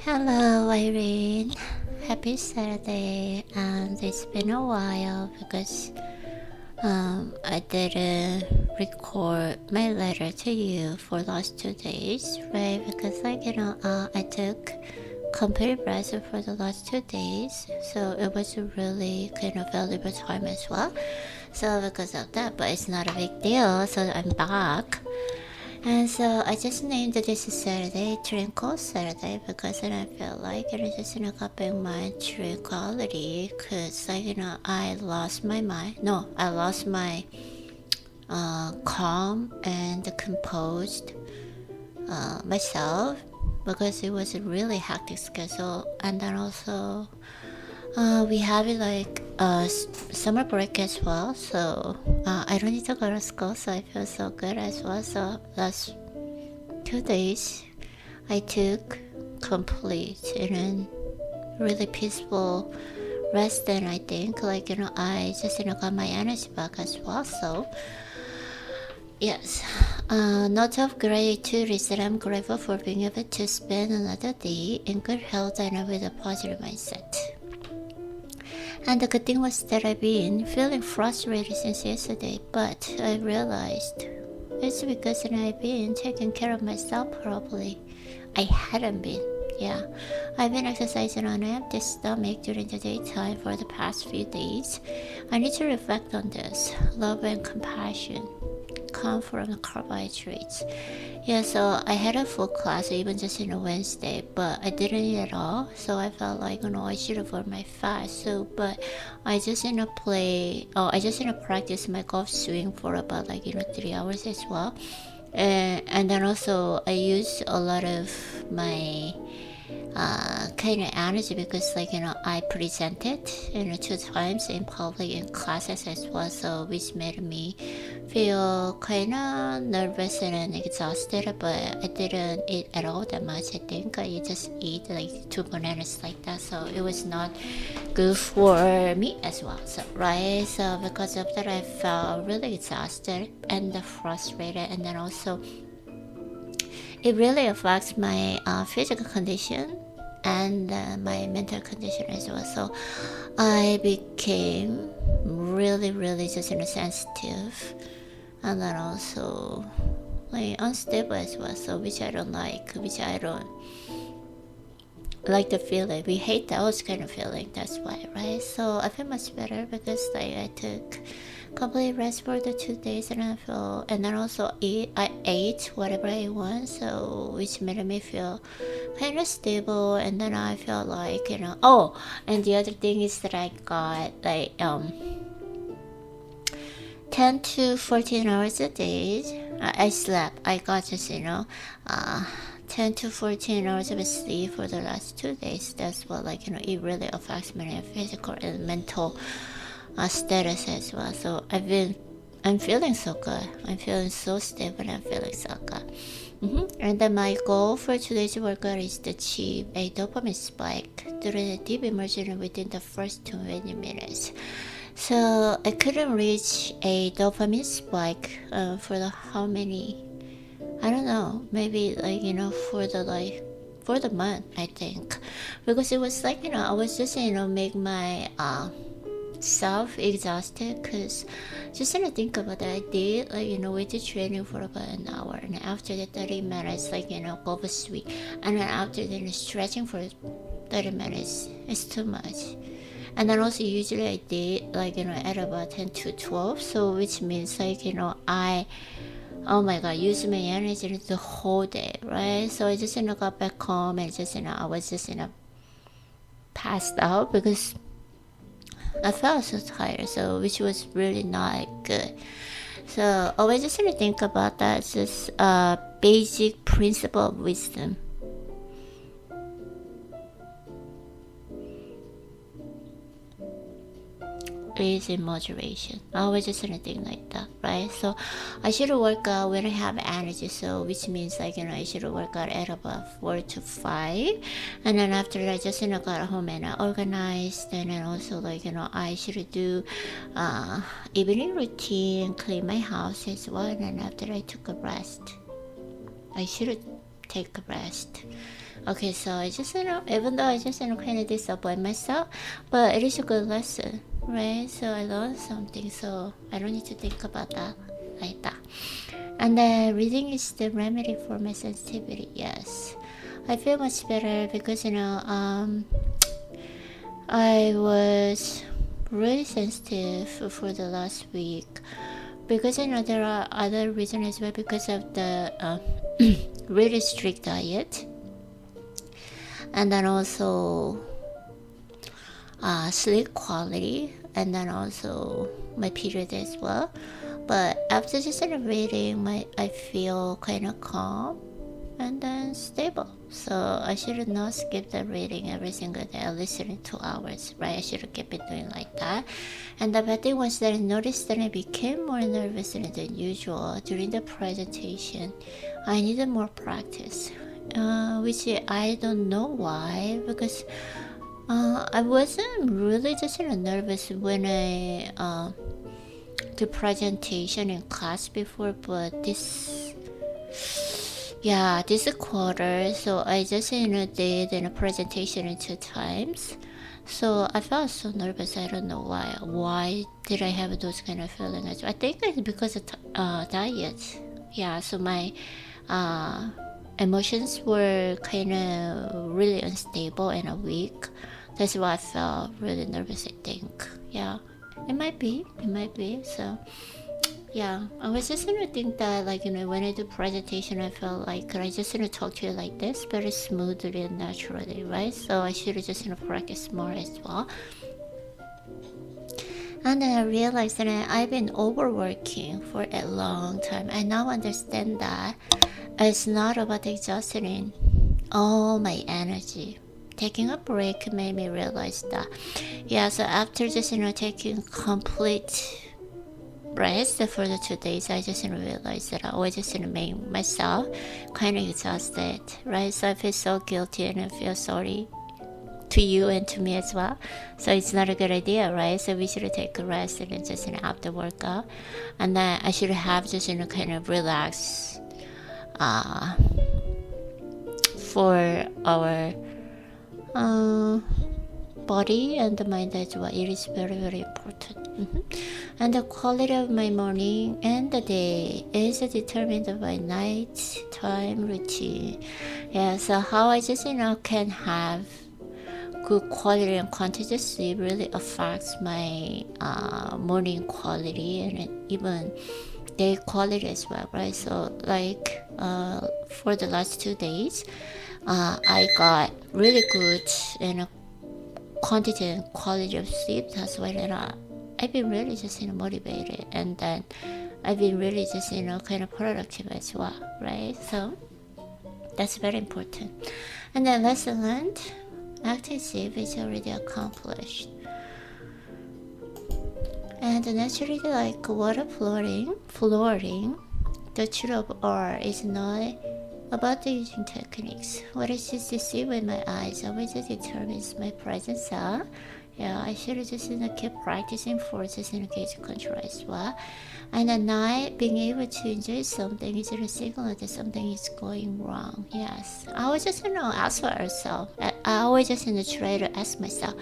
Hello, Irene. Happy Saturday. And it's been a while because I didn't record my letter to you for last 2 days, right? Because I took complete rest for the last 2 days, so it was a really kind of valuable time as well. So because of that, but it's not a big deal. So I'm back. And so I just named this Saturday Tranquil Saturday because then I felt like it just got back my tranquility because I lost my mind. No, I lost my calm and composed myself because it was a really hectic schedule, and then also we have it like summer break as well, so I don't need to go to school, so I feel so good as well. So last 2 days I took complete and really peaceful rest, and I think I just got my energy back as well. So yes, note of gratitude is that I'm grateful for being able to spend another day in good health and with a positive mindset. And the good thing was that I've been feeling frustrated since yesterday, but I realized it's because I've been taking care of myself properly. I hadn't been. Yeah, I've been exercising on an empty stomach during the daytime for the past few days. I need to reflect on this. Love and compassion come from the carbohydrates. Yeah, so I had a full class even just in a Wednesday, but I didn't eat at all. So I felt like I should have worked my fast. So, but I just practice my golf swing for about 3 hours as well. And then also I use a lot of my kind of energy because I presented 2 times in public in classes as well, so which made me feel kind of nervous and exhausted, but I didn't eat at all that much. I think I just eat like 2 bananas like that, so it was not good for me as well. So right, so because of that I felt really exhausted and frustrated, and then also it really affects my physical condition and my mental condition as well. So I became really just sensitive, and then also unstable as well. So which I don't like the feeling. We hate those kind of feeling. That's why, right? So I feel much better because I took complete rest for the 2 days, and then also I ate whatever I want, so which made me feel kind of stable. And then I felt like oh, and the other thing is that I got 10 to 14 hours a day. I slept. I got just 10 to 14 hours of sleep for the last 2 days. That's what it really affects my physical and mental status as well. So I'm feeling so good. I'm feeling so stable and I'm feeling so good. And then my goal for today's workout is to achieve a dopamine spike during a deep immersion within the first 20 minutes. So I couldn't reach a dopamine spike for how many? I don't know. Maybe for the month, I think, because it was I was just make my self exhausted, because just think about that. I did weight training for about an hour, and after the 30 minutes go for sweet, and then after stretching for 30 minutes, it's too much. And then also usually I did at about 10 to 12, so which means I oh my god, use my energy the whole day, right? So I just got back home and just I was just passed out because I felt so tired, so which was really not good. So always just think about that. It's just a basic principle of wisdom. Is in moderation. I always just think like that, right? So I should work out when I have energy, so which means I should work out at about 4 to 5, and then after that I just got home and I organized, and then also I should do evening routine, clean my house as well, and then after I took a rest. I should take a rest. Okay, so I just, even though I just, kind of disappoint myself, but it is a good lesson, right? So I learned something, so I don't need to think about that like that. And then reading is the remedy for my sensitivity. Yes, I feel much better because I was really sensitive for the last week because there are other reasons as well because of the really strict diet, and then also sleep quality, and then also my period as well. But after just reading, I feel kind of calm and then stable. So I should not skip the reading every single day. I listen 2 hours, right? I should keep it doing like that. And the bad thing was that I noticed that I became more nervous than usual during the presentation. I needed more practice, which I don't know why, because I wasn't really just nervous when I the presentation in class before, but this quarter, so I just did a presentation in 2 times, so I felt so nervous. I don't know why did I have those kind of feelings. I think it's because of diet. Yeah, so my emotions were kind of really unstable and weak. That's why I felt really nervous, I think. Yeah, it might be. So yeah, I was just think that when I do presentation, I felt like I just talk to you like this very smoothly and naturally, right? So I should just practice more as well. And then I realized that I've been overworking for a long time. I now understand that it's not about exhausting all my energy. Taking a break made me realize that. Yeah, so after just taking complete rest for the 2 days, I just realized that I always just make myself kind of exhausted, right? So I feel so guilty and I feel sorry to you and to me as well. So it's not a good idea, right? So we should take a rest and just after workout, and then I should have just kind of relax for our body and the mind as well. It is very, very important. And the quality of my morning and the day is determined by nighttime routine. Yeah, so how I just can have good quality and quantity of sleep really affects my morning quality and even day quality as well, right? So like for the last 2 days, I got really good and quantity and quality of sleep. That's why I've been really just motivated, and then I've been really just kind of productive as well, right? So that's very important. And then lesson learned, active sleep is already accomplished. And naturally, like water flooring, the truth of art is not about the using techniques. What I choose to see with my eyes always determines my presence. Yeah, I should just keep practicing forces and engage control as well. And at night, being able to enjoy something is a signal that something is going wrong. Yes, I always just ask for ourselves. I always just try to ask myself,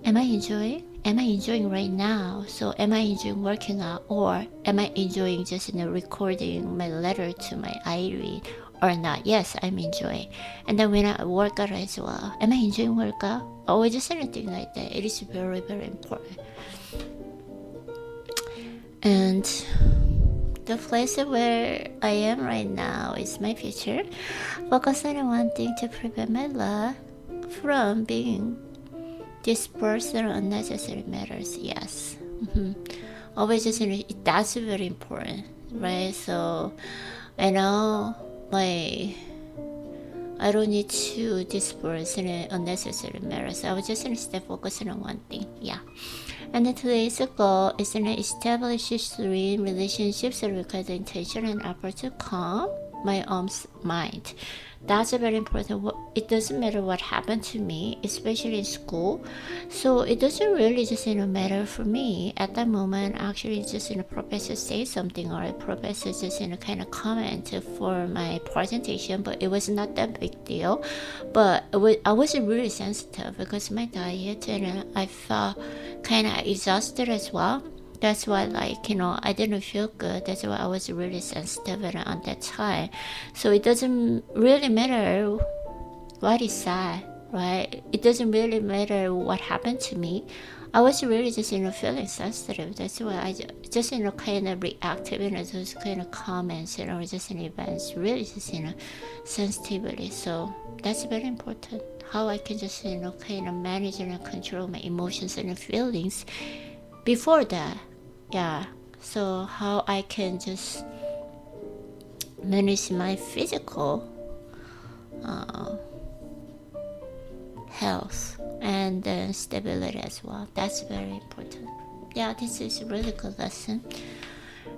am I enjoying? Am I enjoying right now? So am I enjoying working out, or am I enjoying just recording my letter to my iRead or not? Yes, I'm enjoying. And then when I work out as well, am I enjoying workout? Or just anything like that. It is very, very important. And the place where I am right now is my future. Focus on one thing to prevent my life from being dispersed on unnecessary matters. Yes. Always just that's very important, right? So I know I don't need to disperse in unnecessary matters. I was just stay focused on one thing. Yeah. And then today's goal is to establish serene relationships that require the intention and effort to calm, my own mind. That's very important. It doesn't matter what happened to me, especially in school. So it doesn't really just matter for me at that moment. Actually, just professor say something, or a professor just kind of comment for my presentation, but it was not that big deal. But I was really sensitive because my diet, and I felt kind of exhausted as well. That's why, I didn't feel good. That's why I was really sensitive on that time. So it doesn't really matter what is said, right? It doesn't really matter what happened to me. I was really just feeling sensitive. That's why I just kind of reactive, those kind of comments, or just events, really just sensitivity. So that's very important. How I can just kind of manage and control my emotions and feelings before that. Yeah, so how I can just manage my physical health and stability as well. That's very important. Yeah, this is a really good lesson.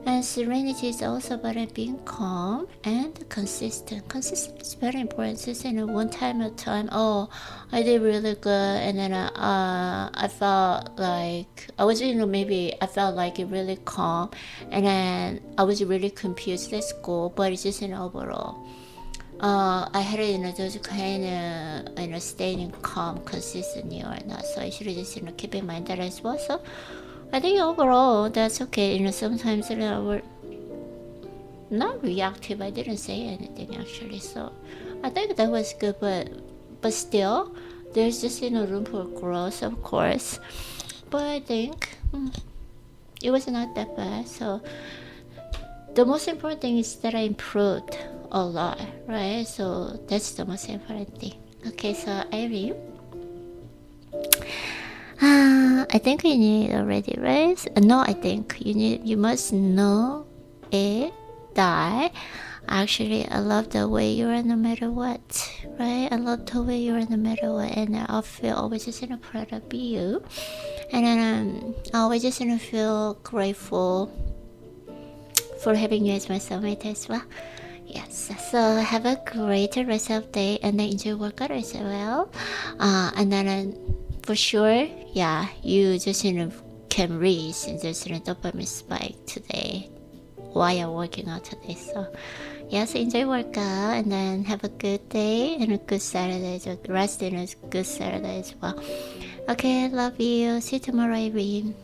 And serenity is also about being calm and consistent. Consistent is very important. Just one time at a time. Oh, I did really good, and then I felt like I was maybe I felt like really calm, and then I was really confused at school. But it's just overall, I had those kind of staying calm consistently or not. So I should just keep in mind that as well. So I think overall that's okay. Sometimes we're not reactive. I didn't say anything actually, so I think that was good. But still, there's just room for growth, of course. But I think it was not that bad. So the most important thing is that I improved a lot, right? So that's the most important thing. Okay, so Irene. I think you need already, right? No, I think you must know it, that actually I love the way you are no matter what, right? I love the way you are no matter what, and I feel always just proud of you, and then I always just feel grateful for having you as my soulmate as well. Yes, so have a great rest of the day, and then enjoy workout as well, and then for sure, yeah, you just can reach and just dopamine spike today while you're working out today. So yes, enjoy workout, and then have a good day and a good Saturday. So rest in a good Saturday as well. Okay, love you. See you tomorrow, Irene.